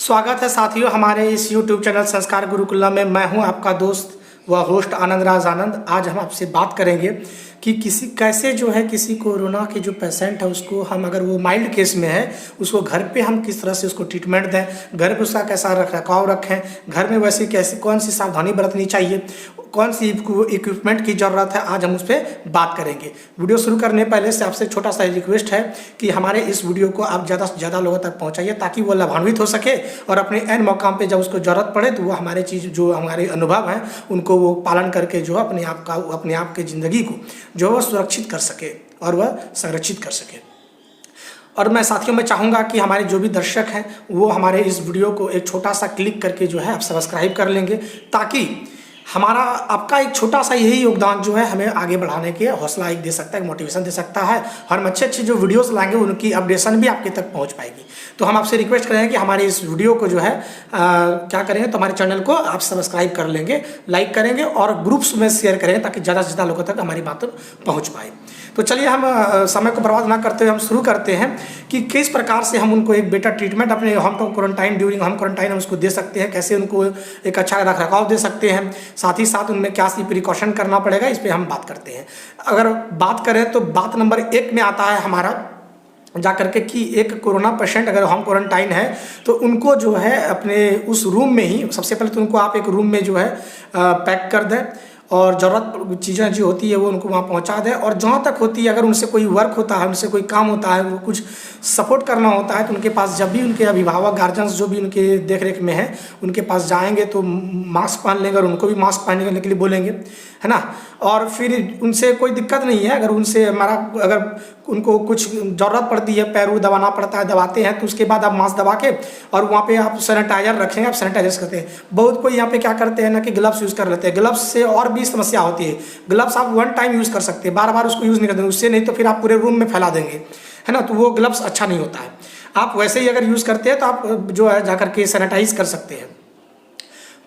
स्वागत है साथियों हमारे इस YouTube चैनल संस्कार गुरुकुलम में। मैं हूं आपका दोस्त व होस्ट आनंद राज आनंद। आज हम आपसे बात करेंगे कि कैसे जो है किसी कोरोना के जो पेशेंट है उसको हम, अगर वो माइल्ड केस में है, उसको घर पे हम किस तरह से उसको ट्रीटमेंट दें, घर पे उसका कैसा रख रखाव रखें, घर में वैसे कैसे कौन सी सावधानी बरतनी चाहिए, कौन सी इक्विपमेंट की ज़रूरत है, आज हम उस पर बात करेंगे। वीडियो शुरू करने पहले से आपसे छोटा सा रिक्वेस्ट है कि हमारे इस वीडियो को आप ज़्यादा से ज़्यादा लोगों तक पहुंचाइए ताकि वो लाभान्वित हो सके और अपने एन मौकाम पे जब उसको ज़रूरत पड़े तो वो हमारे चीज़ जो हमारे अनुभव हैं उनको वो पालन करके जो अपने आप की ज़िंदगी को जो वह सुरक्षित कर सके और वह संरक्षित कर सके। और मैं साथियों में चाहूँगा कि हमारे जो भी दर्शक हैं वो हमारे इस वीडियो को एक छोटा सा क्लिक करके जो है आप सब्सक्राइब कर लेंगे, ताकि हमारा आपका एक छोटा सा यही योगदान जो है हमें आगे बढ़ाने के हौसला एक दे सकता है, मोटिवेशन दे सकता है और हम अच्छे अच्छे जो वीडियोस लाएंगे उनकी अपडेशन भी आपके तक पहुंच पाएगी। तो हम आपसे रिक्वेस्ट करेंगे कि हमारे इस वीडियो को जो है क्या करेंगे, तो हमारे चैनल को आप सब्सक्राइब कर लेंगे, लाइक करेंगे और ग्रुप्स में शेयर करेंगे ताकि ज़्यादा से ज़्यादा लोगों तक हमारी बात पहुँच पाए। तो चलिए हम समय को बर्बाद ना करते हुए हम शुरू करते हैं कि किस प्रकार से हम उनको एक बेटर ट्रीटमेंट अपने home quarantine during home quarantine हम उसको दे सकते हैं, कैसे उनको एक अच्छा रख रखाव दे सकते हैं, साथ ही साथ उनमें क्या सी प्रिकॉशन करना पड़ेगा, इस पर हम बात करते हैं। अगर बात करें तो बात नंबर 1 में आता है हमारा जा करके कि एक कोरोना पेशेंट अगर होम क्वारंटाइन है तो उनको जो है अपने उस रूम में ही सबसे पहले तो उनको आप एक रूम में जो है पैक कर दें और ज़रूरत चीज़ें जो होती है वो उनको वहाँ पहुँचा दें। और जहाँ तक होती है अगर उनसे कोई वर्क होता है, उनसे कोई काम होता है, वो कुछ सपोर्ट करना होता है तो उनके पास जब भी उनके अभिभावक गार्जियंस जो भी उनके देख रेख में हैं उनके पास जाएंगे तो मास्क पहन लेंगे और उनको भी मास्क पहनने के लिए बोलेंगे, है ना। और फिर उनसे कोई दिक्कत नहीं है, अगर उनको कुछ ज़रूरत पड़ती है, पैर दबाना पड़ता है, दबाते हैं तो उसके बाद आप मास्क दबा के और वहाँ पे आप सैनिटाइजर रखेंगे, आप सैनिटाइजर करते हैं। बहुत कोई यहाँ पे क्या करते हैं ना कि ग्लव्स यूज़ कर लेते हैं, ग्लव्स से और भी समस्या होती है। ग्लव्स आप 1 टाइम यूज़ कर सकते हैं, बार बार उसको यूज़ नहीं करते, उससे नहीं तो फिर आप पूरे रूम में फैला देंगे, है ना, तो वो ग्लव्स अच्छा नहीं होता है। आप वैसे ही अगर यूज़ करते हैं तो आप जो है जा करके सैनिटाइज कर सकते हैं,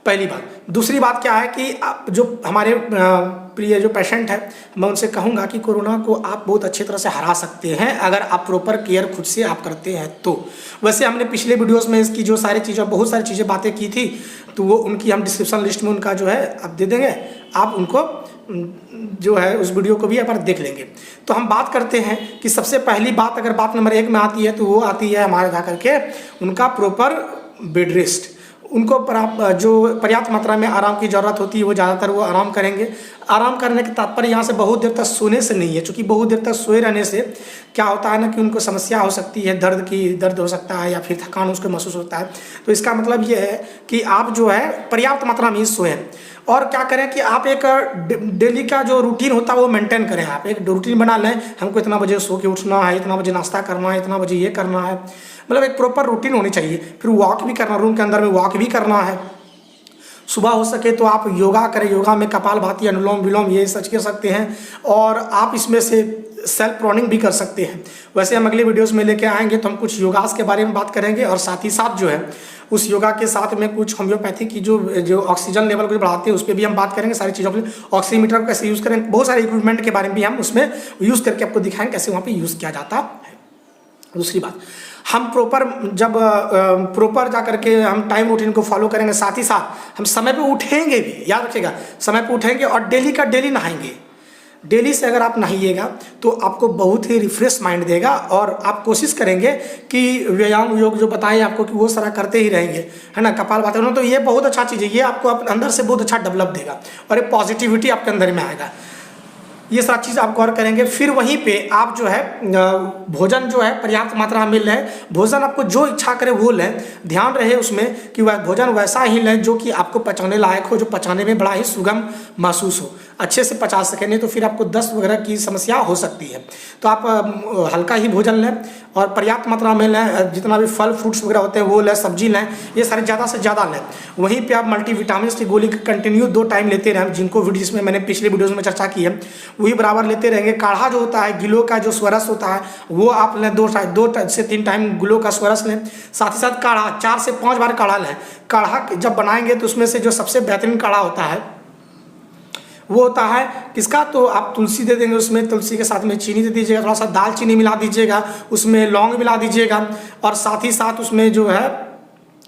पहली बात। दूसरी बात क्या है कि आप जो हमारे प्रिय जो पेशेंट है, मैं उनसे कहूँगा कि कोरोना को आप बहुत अच्छी तरह से हरा सकते हैं अगर आप प्रॉपर केयर खुद से आप करते हैं तो। वैसे हमने पिछले वीडियोस में इसकी जो सारी चीज़ें बहुत सारी चीज़ें बातें की थी तो वो उनकी हम डिस्क्रिप्शन लिस्ट में उनका जो है आप दे देंगे, आप उनको जो है उस वीडियो को भी एक बार देख लेंगे। तो हम बात करते हैं कि सबसे पहली बात अगर बात नंबर 1 में आती है तो वो आती है हमारे जा करके उनका प्रॉपर बेड रेस्ट। उनको जो पर्याप्त मात्रा में आराम की ज़रूरत होती है वो ज़्यादातर वो आराम करेंगे। आराम करने के तात्पर्य यहाँ से बहुत देर तक सोने से नहीं है, क्योंकि बहुत देर तक सोए रहने से क्या होता है ना कि उनको समस्या हो सकती है, दर्द हो सकता है या फिर थकान उसको महसूस होता है। तो इसका मतलब ये है कि आप जो है पर्याप्त मात्रा में ही सोएं और क्या करें कि आप एक डेली का जो रूटीन होता है वो मेंटेन करें। आप एक रूटीन बना लें, हमको इतना बजे सो के उठना है, इतना बजे नाश्ता करना है, इतना बजे ये करना है, मतलब एक प्रॉपर रूटीन होनी चाहिए। फिर वॉक भी करना, रूम के अंदर में वॉक भी करना है। सुबह हो सके तो आप योगा करें, योगा में कपालभाति, अनुलोम विलोम ये सच कर सकते हैं और आप इसमें से सेल्फ रनिंग भी कर सकते हैं। वैसे हम अगले वीडियोस में लेके आएंगे तो हम कुछ योगास के बारे में बात करेंगे और साथ ही साथ जो है उस योगा के साथ में कुछ होम्योपैथी की जो ऑक्सीजन लेवल को बढ़ाते हैं उस पर भी हम बात करेंगे, सारी चीज़ों के लिए। ऑक्सीमीटर को कैसे यूज़ करें, बहुत सारे इक्विपमेंट के बारे में भी हम उसमें यूज़ करके आपको दिखाएंगे कैसे वहाँ पर यूज़ किया जाता है। दूसरी बात, हम प्रॉपर जा करके हम टाइम रूटीन को फॉलो करेंगे, साथ ही साथ हम समय पे उठेंगे भी, याद रखिएगा समय पे उठेंगे और डेली का डेली नहाएंगे। डेली से अगर आप नहाइएगा तो आपको बहुत ही रिफ्रेश माइंड देगा और आप कोशिश करेंगे कि व्यायाम योग जो बताएं आपको कि वो सारा करते ही रहेंगे, है ना। कपालभाति तो ये बहुत अच्छा चीज़ है, ये आपको अंदर से बहुत अच्छा डेवलप देगा और एक पॉजिटिविटी आपके अंदर में आएगा। ये सारी चीज़ आप गौर करेंगे। फिर वहीं पे आप जो है भोजन जो है पर्याप्त मात्रा में मिल रहे हैं, भोजन आपको जो इच्छा करे वो लें, ध्यान रहे उसमें कि वह भोजन वैसा ही लें जो कि आपको पचाने लायक हो, जो पचाने में बड़ा ही सुगम महसूस हो, अच्छे से पचा सकें, नहीं तो फिर आपको दस्त वगैरह की समस्या हो सकती है। तो आप हल्का ही भोजन लें और पर्याप्त मात्रा में लें, जितना भी फल फ्रूट्स वगैरह होते हैं वो लें, सब्जी लें, ये सारे ज़्यादा से ज़्यादा लें। वहीं पे आप मल्टीविटामिन की गोली कंटिन्यू 2 टाइम लेते रहें, जिसमें मैंने पिछले वीडियोज़ में चर्चा की है वही बराबर लेते रहेंगे। काढ़ा जो होता है, गिलो का जो स्वरस होता है वो आप लें, 2 से 3 टाइम गिलो का स्वरस लें। साथ ही साथ काढ़ा 4 से 5 बार काढ़ा लें। काढ़ा जब बनाएंगे तो उसमें से जो सबसे बेहतरीन काढ़ा होता है वो होता है किसका, तो आप तुलसी दे देंगे, उसमें तुलसी के साथ में चीनी दे दीजिएगा, थोड़ा सा दालचीनी मिला दीजिएगा, उसमें लौंग मिला दीजिएगा और साथ ही साथ उसमें जो है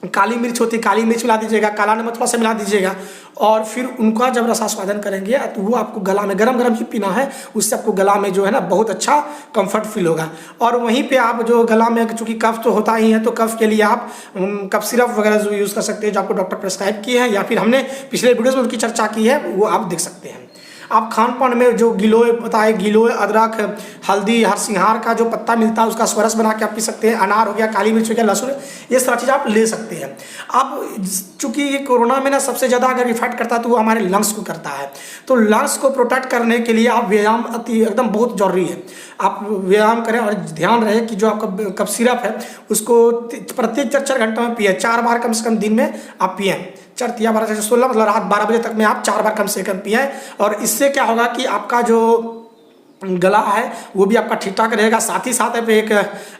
काली मिर्च होती है, काली मिर्च मिला दीजिएगा, काला नमक थोड़ा सा मिला दीजिएगा, और फिर उनका जब रसास्वादन करेंगे तो वो आपको गला में गरम गरम ही पीना है। उससे आपको गला में जो है ना बहुत अच्छा कंफर्ट फील होगा। और वहीं पे आप जो गला में चूँकि कफ तो होता ही है, तो कफ के लिए आप कफ सिरप वगैरह जो यूज़ कर सकते हैं, जो आपको डॉक्टर प्रेस्क्राइब किए हैं, या फिर हमने पिछले वीडियोज़ में उनकी चर्चा की है, वो आप देख सकते हैं। आप खान पान में जो गिलोय बताए, गिलोय, अदरक, हल्दी, हरसिंहार का जो पत्ता मिलता है उसका स्वरस बना के आप पी सकते हैं। अनार हो गया, काली मिर्च हो गया, लहसुन, ये सारा चीज़ आप ले सकते हैं। आप चूँकि ये कोरोना में ना सबसे ज़्यादा अगर इफेक्ट करता है तो वो हमारे लंग्स को करता है। तो लंग्स को प्रोटेक्ट करने के लिए आप व्यायाम एकदम बहुत ज़रूरी है। आप व्यायाम करें और ध्यान रहे कि जो आपका कफ सिरप है उसको प्रत्येक 4 घंटों में पिए, 4 बार कम से कम दिन में आप पिए। 4 या 12 से 16 मतलब रात 12 बजे तक में आप 4 बार कम से कम पिए। और इससे क्या होगा कि आपका जो गला है वो भी आपका ठीक ठाक रहेगा। साथ ही साथ एक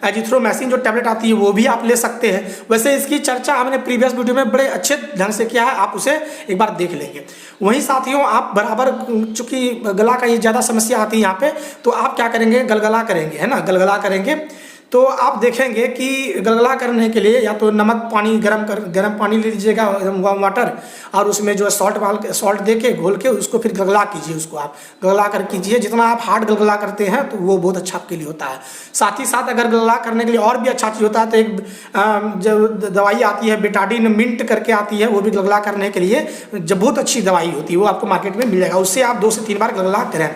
एजिथ्रोमाइसिन जो टैबलेट आती है वो भी आप ले सकते हैं। वैसे इसकी चर्चा हमने प्रीवियस वीडियो में बड़े अच्छे ढंग से किया है, आप उसे एक बार देख लेंगे। वहीं साथियों, आप बराबर चूँकि गला का ये ज़्यादा समस्या आती है यहाँ पे, तो आप क्या करेंगे, गलगला करेंगे, है ना, गलगला करेंगे। तो आप देखेंगे कि गलगला करने के लिए या तो नमक पानी गर्म पानी ले लीजिएगा, वार्म वाटर, और उसमें जो है सॉल्ट दे के घोल के उसको फिर गलगला कीजिए। उसको आप गलगला कर कीजिए, जितना आप हार्ड गलगला करते हैं तो वो बहुत अच्छा आपके लिए होता है। साथ ही साथ अगर गलगला करने के लिए और भी अच्छा चीज़ होता है तो एक जो दवाई आती है बेटाडीन मिंट करके आती है, वो भी गलगला करने के लिए जब बहुत अच्छी दवाई होती है, वो आपको मार्केट में मिल जाएगा। उससे आप 2 से 3 बार गलगला करें।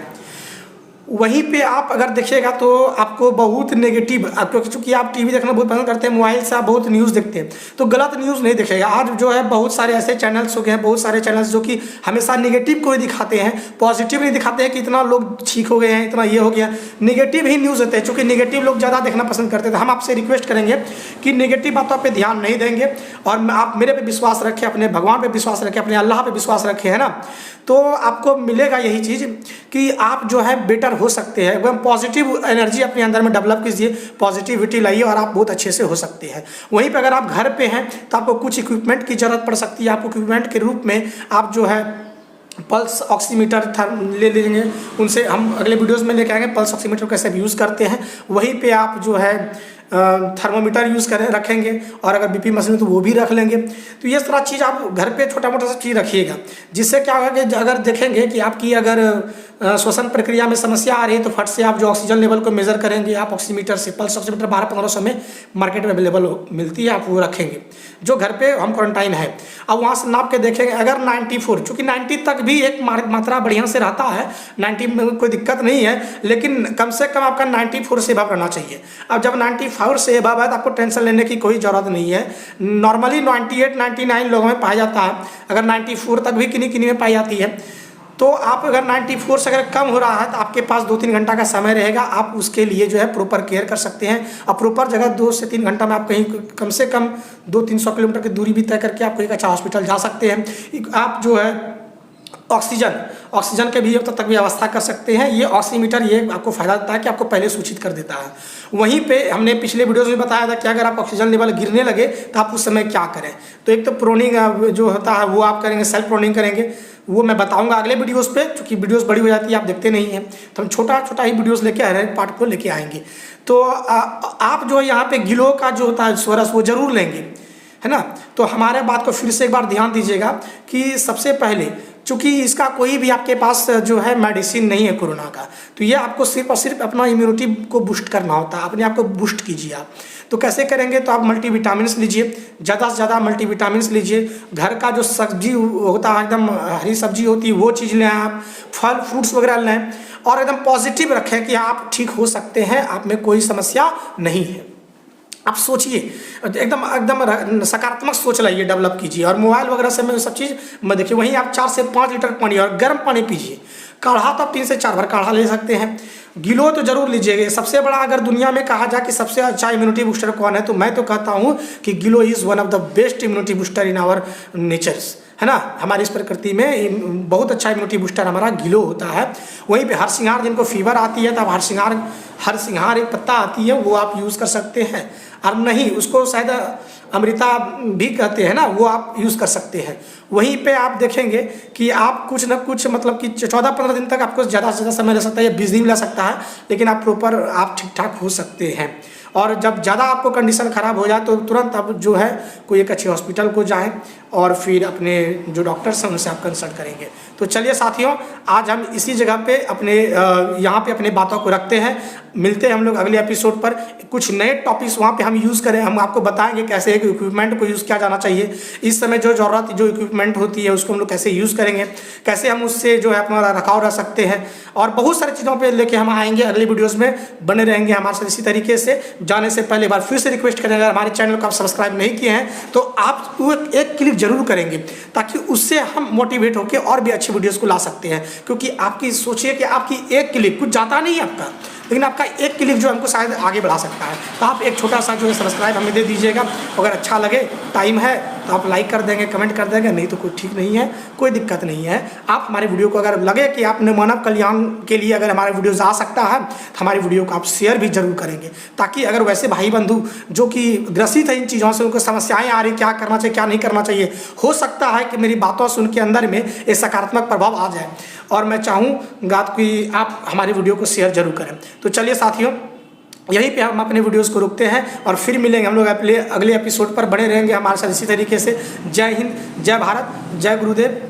वहीं पे आप अगर देखिएगा तो आपको बहुत नेगेटिव, क्योंकि चूँकि आप टीवी देखना बहुत पसंद करते हैं, मोबाइल से आप बहुत न्यूज़ देखते हैं, तो गलत न्यूज़ नहीं दिखेगा। आज जो है बहुत सारे ऐसे चैनल्स हो गए हैं, बहुत सारे चैनल्स जो कि हमेशा नेगेटिव को ही दिखाते हैं, पॉजिटिव नहीं दिखाते हैं कि इतना लोग ठीक हो गए हैं, इतना ये हो गया। नेगेटिव ही न्यूज़ होते हैं, चूँकि नेगेटिव लोग ज़्यादा देखना पसंद करते थे। हम आपसे रिक्वेस्ट करेंगे कि नेगेटिव बातों पर ध्यान नहीं देंगे, और आप मेरे पे विश्वास रखें, अपने भगवान पे विश्वास रखें, अपने अल्लाह पे विश्वास रखें, है ना। तो आपको मिलेगा यही चीज़ कि आप जो है बेटर हो सकते हैं। एकदम पॉजिटिव एनर्जी अपने अंदर में डेवलप कीजिए, पॉजिटिविटी लाइए, और आप बहुत अच्छे से हो सकते हैं। वहीं पे अगर आप घर पे हैं तो आपको कुछ इक्विपमेंट की ज़रूरत पड़ सकती है। आपको इक्विपमेंट के रूप में आप जो है पल्स ऑक्सीमीटर ले लेंगे, उनसे हम अगले वीडियोस में लेके आएंगे पल्स ऑक्सीमीटर कैसे यूज़ करते हैं। वहीं पे आप जो है थर्मोमीटर यूज़ करें रखेंगे, और अगर बीपी मशीन तो वो भी रख लेंगे। तो ये सारा चीज़ आप घर पे छोटा मोटा सा चीज़ रखिएगा, जिससे क्या होगा कि अगर देखेंगे कि आपकी अगर श्वसन प्रक्रिया में समस्या आ रही है तो फट से आप जो ऑक्सीजन लेवल को मेजर करेंगे आप ऑक्सीमीटर से। पल्स ऑक्सीमीटर 1200-1500 में मार्केट में अवेलेबल मिलती है, आप वो रखेंगे जो घर पे हम क्वारंटाइन है। अब वहाँ से नाप के देखेंगे, अगर 94, चूँकि 90 तक भी एक मात्रा बढ़िया से रहता है, 90 में कोई दिक्कत नहीं है, लेकिन कम से कम आपका 94 से अबव रहना चाहिए। अब जब 95 से अबव है तो आपको टेंशन लेने की कोई ज़रूरत नहीं है। नॉर्मली 98-99 लोगों में पाया जाता है, अगर 94 तक भी किन्हीं में पाई जाती है। तो आप अगर 94 से अगर कम हो रहा है तो आपके पास 2-3 घंटा का समय रहेगा, आप उसके लिए जो है प्रॉपर केयर कर सकते हैं। और प्रॉपर जगह 2 से 3 घंटा में आप कहीं कम से कम 200-300 किलोमीटर की दूरी भी तय करके आप कोई अच्छा हॉस्पिटल जा सकते हैं। आप जो है ऑक्सीजन के भी अब तक भी व्यवस्था कर सकते हैं। ये ऑक्सीमीटर ये आपको फ़ायदा देता है कि आपको पहले सूचित कर देता है। वहीं पे हमने पिछले वीडियोस में बताया था कि अगर आप ऑक्सीजन लेवल गिरने लगे तो आप उस समय क्या करें। तो एक तो प्रोनिंग जो होता है वो आप करेंगे, सेल्फ प्रोनिंग करेंगे, वो मैं बताऊंगा अगले वीडियोस पे, क्योंकि वीडियोस बड़ी हो जाती है आप देखते नहीं हैं, तो हम छोटा छोटा ही वीडियोस लेके हर एक पार्ट को लेके आएंगे। तो आप जो है यहाँ पे गिलोय का जो होता है स्वरस वो जरूर लेंगे, है ना। तो हमारे बात को फिर से एक बार ध्यान दीजिएगा कि सबसे पहले चूँकि इसका कोई भी आपके पास जो है मेडिसिन नहीं है कोरोना का, तो ये आपको सिर्फ और सिर्फ अपना इम्यूनिटी को बूस्ट करना होता है, अपने आप को बूस्ट कीजिए आप। तो कैसे करेंगे, तो आप मल्टीविटामिन्स लीजिए, ज़्यादा से ज़्यादा मल्टीविटामिन्स लीजिए। घर का जो सब्जी होता है एकदम हरी सब्जी होती है वो चीज़ लें, आप फल फ्रूट्स वगैरह लें, और एकदम पॉजिटिव रखें कि आप ठीक हो सकते हैं, आप में कोई समस्या नहीं है। आप सोचिए, एकदम सकारात्मक सोच लाइए, डेवलप कीजिए, और मोबाइल वगैरह से मैं सब चीज़ मैं देखिए। वहीं आप 4 से 5 लीटर पानी और गर्म पानी पीजिए। काढ़ा तो आप 3 से 4 बार काढ़ा ले सकते हैं। गिलोय तो जरूर लीजिएगा। सबसे बड़ा अगर दुनिया में कहा जाए कि सबसे अच्छा इम्यूनिटी बूस्टर कौन है, तो मैं तो कहता हूँ कि giloy is one of the best immunity booster in our natures, है ना। हमारी इस प्रकृति में बहुत अच्छा इम्यूनिटी बूस्टर हमारा गिलोय होता है। वहीं पे हरसिंहार, जिनको फीवर आती है, तब हरसिंहार एक पत्ता आती है वो आप यूज़ कर सकते हैं, और नहीं उसको शायद अमृता भी कहते हैं ना, वो आप यूज़ कर सकते हैं। वहीं पे आप देखेंगे कि आप कुछ ना कुछ मतलब कि 14-15 दिन तक आपको ज़्यादा से ज़्यादा समय ले सकता है या 20 दिन ले सकता है, लेकिन आप प्रॉपर आप ठीक ठाक हो सकते हैं। और जब ज़्यादा आपको कंडीशन ख़राब हो जाए तो तुरंत अब जो है कोई एक अच्छे हॉस्पिटल को जाएं और फिर अपने जो डॉक्टर्स हैं उनसे आप कंसल्ट करेंगे। तो चलिए साथियों, आज हम इसी जगह पे अपने यहाँ पे अपने बातों को रखते हैं। मिलते हैं हम लोग अगले एपिसोड पर, कुछ नए टॉपिक्स वहाँ पे हम यूज़ करें, हम आपको बताएंगे कैसे एक इक्विपमेंट को यूज़ किया जाना चाहिए, इस समय जो ज़रूरत जो इक्विपमेंट होती है उसको हम लोग कैसे यूज़ करेंगे, कैसे हम उससे जो है अपना रखाव रह सकते हैं, और बहुत सारी चीज़ों पे लेके हम आएंगे अगले वीडियोज़ में। बने रहेंगे हमारे साथ इसी तरीके से। जाने से पहले एक बार फिर से रिक्वेस्ट करेंगे, अगर हमारे चैनल को आप सब्सक्राइब नहीं किए हैं तो आप एक क्लिक जरूर करेंगे, ताकि उससे हम मोटिवेट होकर और भी अच्छी वीडियोस को ला सकते हैं। क्योंकि आपकी सोचिए कि आपकी एक क्लिक, कुछ जाता नहीं है आपका, लेकिन आपका एक क्लिक जो हमको शायद आगे बढ़ा सकता है। तो आप एक छोटा सा जो है सब्सक्राइब हमें दे दीजिएगा। अगर अच्छा लगे, टाइम है तो आप लाइक कर देंगे, कमेंट कर देंगे, नहीं तो कोई ठीक नहीं है, कोई दिक्कत नहीं है। आप हमारे वीडियो को अगर लगे कि आपने मानव कल्याण के लिए अगर हमारे वीडियोज़ आ सकता है तो हमारी वीडियो को आप शेयर भी जरूर करेंगे, ताकि अगर वैसे भाई बंधु जो कि ग्रसित है इन चीज़ों से, उनको समस्याएं आ रही, क्या करना चाहिए क्या नहीं करना चाहिए, हो सकता है कि मेरी बातों से उनके अंदर में एक सकारात्मक प्रभाव आ जाए, और मैं चाहूँगा कि आप हमारी वीडियो को शेयर जरूर करें। तो चलिए साथियों, यहीं पे हम अपने वीडियोस को रुकते हैं और फिर मिलेंगे हम लोग अगले एपिसोड पर। बने रहेंगे हमारे साथ इसी तरीके से। जय हिंद, जय भारत, जय गुरुदेव।